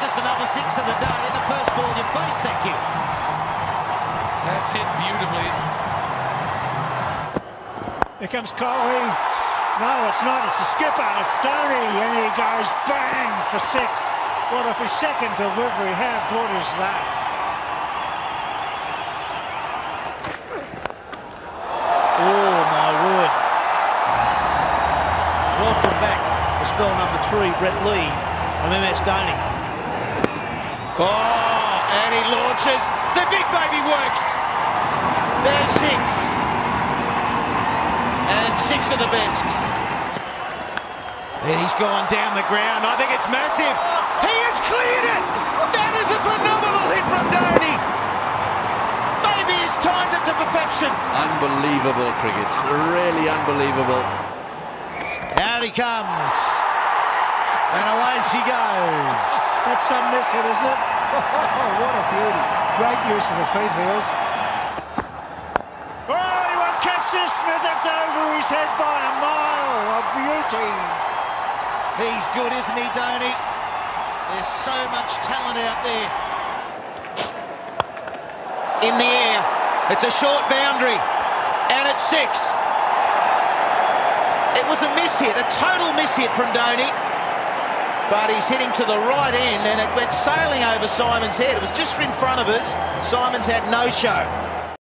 just another six of the day. The first ball you face, thank you. That's hit beautifully. Here comes Coley. No, it's not. It's the skipper. It's Dhoni. And he goes bang for six. What if his second delivery? How good is that? Oh, my word. Welcome back for spell number 3, Brett Lee from MS Dhoni. Oh, and he launches. The big baby works. There's six. And six of the best. And he's gone down the ground. I think it's massive. He has cleared it. That is a phenomenal hit from Dhoni. Maybe he's timed it to perfection. Unbelievable cricket. Really unbelievable. Out he comes. And away she goes. That's some miss hit, isn't it? Oh, what a beauty. Great use of the feet, Heels. Oh, he won't catch this, Smith. That's over his head by a mile. A beauty. He's good, isn't he, Dhoni? There's so much talent out there. In the air. It's a short boundary. And it's six. It was a miss hit, a total miss hit from Dhoni. But he's hitting to the right end and it went sailing over Simon's head. It was just in front of us. Simon's had no show.